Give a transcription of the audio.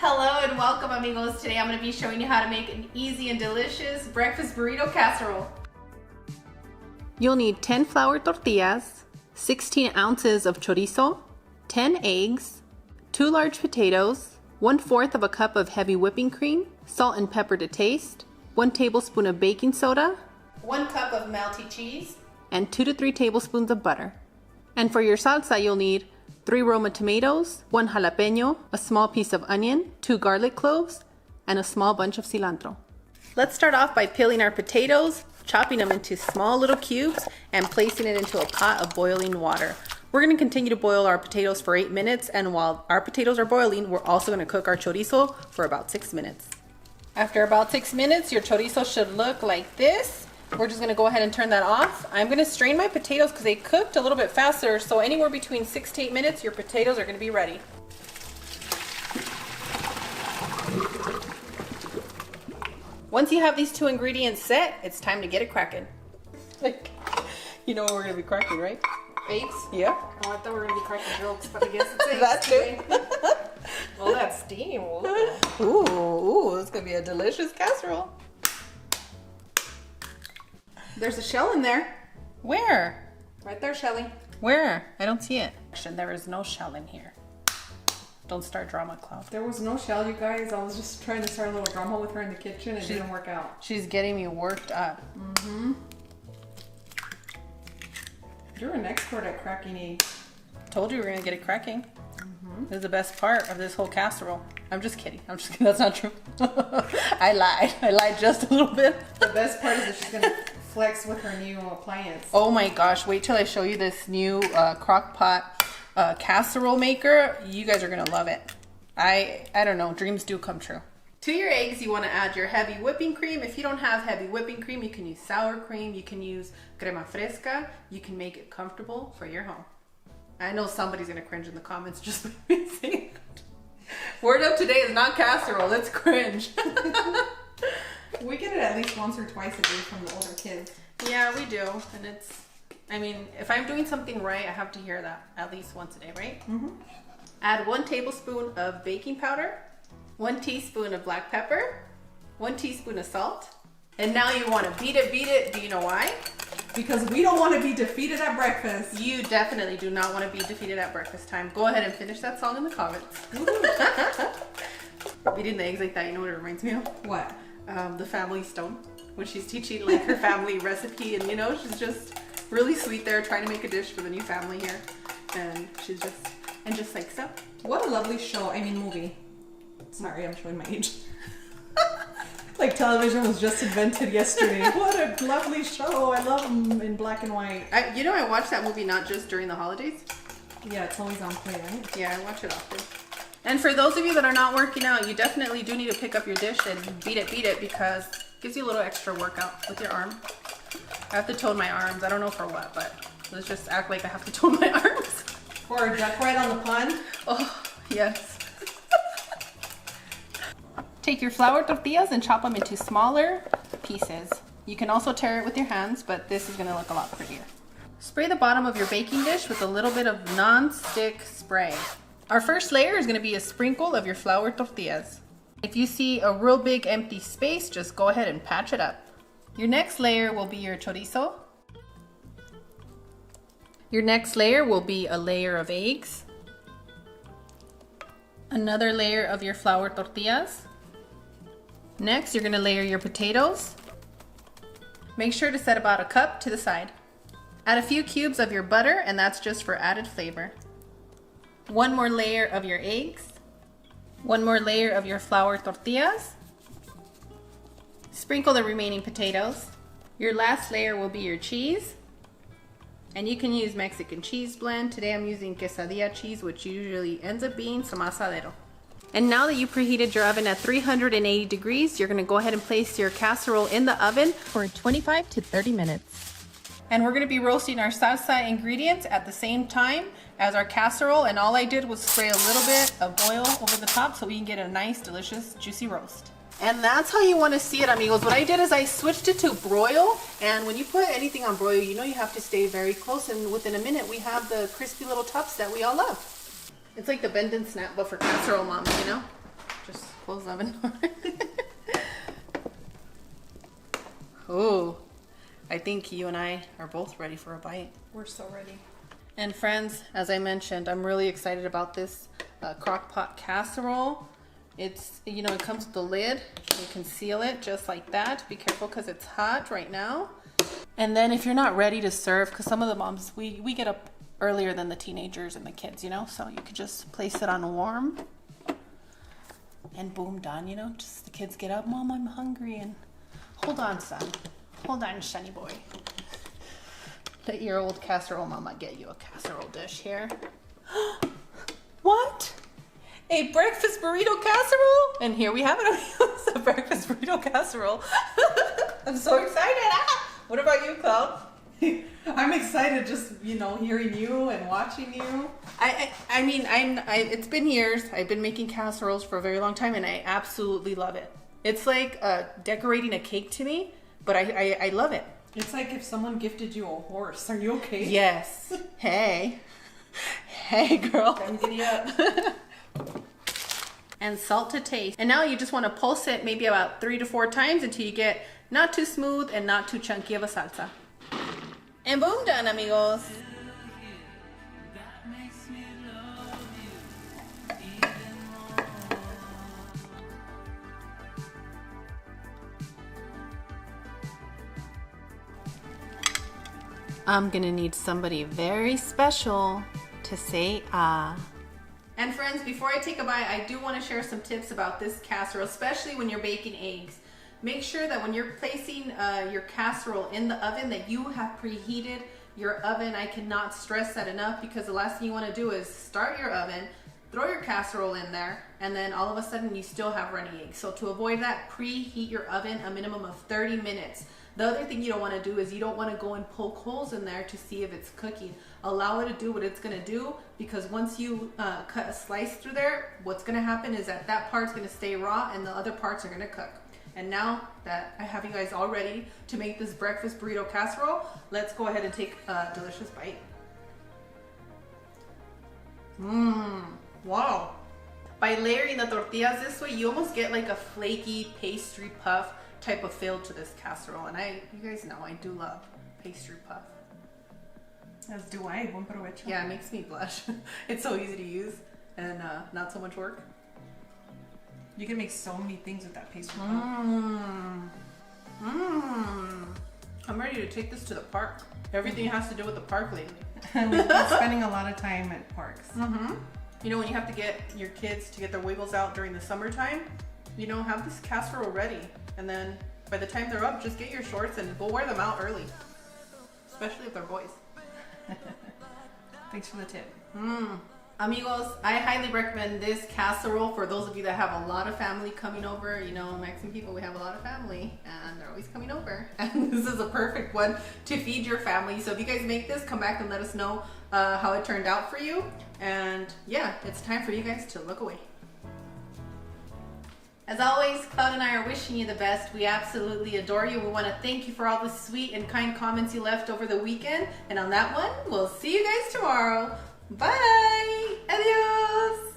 Hello and welcome, amigos. Today I'm going to be showing you how to make an easy and delicious breakfast burrito casserole. You'll need 10 flour tortillas, 16 ounces of chorizo, 10 eggs, 2 large potatoes, 1/4 of a cup of heavy whipping cream, salt and pepper to taste, 1 tablespoon of baking soda, 1 cup of melty cheese, and 2 to 3 tablespoons of butter. And for your salsa, you'll need 3 Roma tomatoes, 1 jalapeno, a small piece of onion, 2 garlic cloves, and a small bunch of cilantro. Let's start off by peeling our potatoes, chopping them into small little cubes, and placing it into a pot of boiling water. We're going to continue to boil our potatoes for 8 minutes, and while our potatoes are boiling, we're also going to cook our chorizo for about 6 minutes. After about 6 minutes, your chorizo should look like this. We're just gonna go ahead and turn that off. I'm gonna strain my potatoes because they cooked a little bit faster, so anywhere between 6 to 8 minutes, your potatoes are gonna be ready. Once you have these 2 ingredients set, it's time to get it cracking. You know what we're gonna be cracking, right? Eggs? Yeah. Oh, I thought we were gonna be cracking jokes, but I guess it's eggs. That too. Well, that's steam. Ooh, it's gonna be a delicious casserole. There's a shell in there. Where? Right there, Shelly. Where? I don't see it. There is no shell in here. Don't start drama, Cloud. There was no shell, you guys. I was just trying to start a little drama with her in the kitchen. It didn't work out. She's getting me worked up. Mm-hmm. You're an expert at cracking eggs. Told you we were gonna get it cracking. This is the best part of this whole casserole. I'm just kidding. That's not true. I lied just a little bit. The best part is that she's gonna flex with her new appliance. Oh my gosh, wait till I show you this new crock pot casserole maker. You guys are gonna love it. I don't know, dreams do come true. To your eggs, you want to add your heavy whipping cream. If you don't have heavy whipping cream, you can use sour cream, you can use crema fresca. You can make it comfortable for your home. I know somebody's gonna cringe in the comments just by me saying that. Word of today is not casserole, it's cringe. We get it at least once or twice a day from the older kids. Yeah, we do. And I mean, if I'm doing something right, I have to hear that at least once a day, right? Mm-hmm. Add 1 tablespoon of baking powder, 1 teaspoon of black pepper, 1 teaspoon of salt. And now you want to beat it. Do you know why? Because we don't want to be defeated at breakfast. You definitely do not want to be defeated at breakfast time. Go ahead and finish that song in the comments. Beating the eggs like that, you know what it reminds me of? What? The Family Stone, when she's teaching like her family recipe, and you know, she's just really sweet there trying to make a dish for the new family here, and she's just like so. What a lovely show. I mean movie. Sorry, I'm showing my age. Like television was just invented yesterday. What a lovely show. I love them in black and white. I watch that movie not just during the holidays. Yeah, it's always on play, right? Yeah, I watch it often. And for those of you that are not working out, you definitely do need to pick up your dish and beat it because it gives you a little extra workout with your arm. I have to tone my arms. I don't know for what, but let's just act like I have to tone my arms. For a duck right on the pond? Oh, yes. Take your flour tortillas and chop them into smaller pieces. You can also tear it with your hands, but this is gonna look a lot prettier. Spray the bottom of your baking dish with a little bit of non-stick spray. Our first layer is gonna be a sprinkle of your flour tortillas. If you see a real big empty space, just go ahead and patch it up. Your next layer will be your chorizo. Your next layer will be a layer of eggs. Another layer of your flour tortillas. Next, you're gonna layer your potatoes. Make sure to set about a cup to the side. Add a few cubes of your butter, and that's just for added flavor. 1 more layer of your eggs. 1 more layer of your flour tortillas. Sprinkle the remaining potatoes. Your last layer will be your cheese. And you can use Mexican cheese blend. Today I'm using quesadilla cheese, which usually ends up being some asadero. And now that you preheated your oven at 380 degrees, you're gonna go ahead and place your casserole in the oven for 25 to 30 minutes. And we're gonna be roasting our salsa ingredients at the same time as our casserole, and all I did was spray a little bit of oil over the top so we can get a nice, delicious, juicy roast. And that's how you wanna see it, amigos. What I did is I switched it to broil, and when you put anything on broil, you know you have to stay very close, and within a minute we have the crispy little tops that we all love. It's like the bend and snap, but for casserole moms, you know? Just close the oven door. Oh, I think you and I are both ready for a bite. We're so ready. And friends, as I mentioned, I'm really excited about this crock pot casserole. It's, you know, it comes with the lid. You can seal it just like that. Be careful because it's hot right now. And then if you're not ready to serve, because some of the moms, we get up earlier than the teenagers and the kids, you know, so you could just place it on warm. And boom, done, you know, just the kids get up, Mom, I'm hungry, and hold on, son. Hold on, sonny boy. Let your old casserole mama get you a casserole dish here. What? A breakfast burrito casserole? And here we have it. It's a breakfast burrito casserole. I'm so excited. Ah! What about you, Cloud? I'm excited just, you know, hearing you and watching you. I mean, it's been years. I've been making casseroles for a very long time, and I absolutely love it. It's like decorating a cake to me, but I love it. It's like if someone gifted you a horse. Are you okay? Yes. Hey. Hey, girl. Come giddy up. And salt to taste. And now you just want to pulse it maybe about 3 to 4 times until you get not too smooth and not too chunky of a salsa. And boom, done, amigos. I'm gonna need somebody very special to say ah. And friends, before I take a bite, I do want to share some tips about this casserole, especially when you're baking eggs. Make sure that when you're placing your casserole in the oven that you have preheated your oven. I cannot stress that enough, because the last thing you want to do is start your oven, throw your casserole in there, and then all of a sudden you still have runny eggs. So to avoid that, preheat your oven a minimum of 30 minutes. The other thing you don't want to do is you don't want to go and poke holes in there to see if it's cooking. Allow it to do what it's going to do, because once you cut a slice through there, what's going to happen is that part's going to stay raw and the other parts are going to cook. And now that I have you guys all ready to make this breakfast burrito casserole, let's go ahead and take a delicious bite. Wow. By layering the tortillas this way, you almost get like a flaky pastry puff type of feel to this casserole. And you guys know I do love pastry puff. As do I. Buen provecho. Yeah, it makes me blush. It's so easy to use and not so much work. You can make so many things with that pastry. I'm ready to take this to the park. Everything has to do with the park lately. We've been spending a lot of time at parks. You know, when you have to get your kids to get their wiggles out during the summertime, you know, have this casserole ready. And then by the time they're up, just get your shorts and go wear them out early. Especially if they're boys. Thanks for the tip. Amigos, I highly recommend this casserole for those of you that have a lot of family coming over. You know, Mexican people, we have a lot of family and they're always coming over. And this is a perfect one to feed your family. So if you guys make this, come back and let us know how it turned out for you. And yeah, it's time for you guys to look away. As always, Cloud and I are wishing you the best. We absolutely adore you. We want to thank you for all the sweet and kind comments you left over the weekend. And on that one, we'll see you guys tomorrow. Bye! Adios!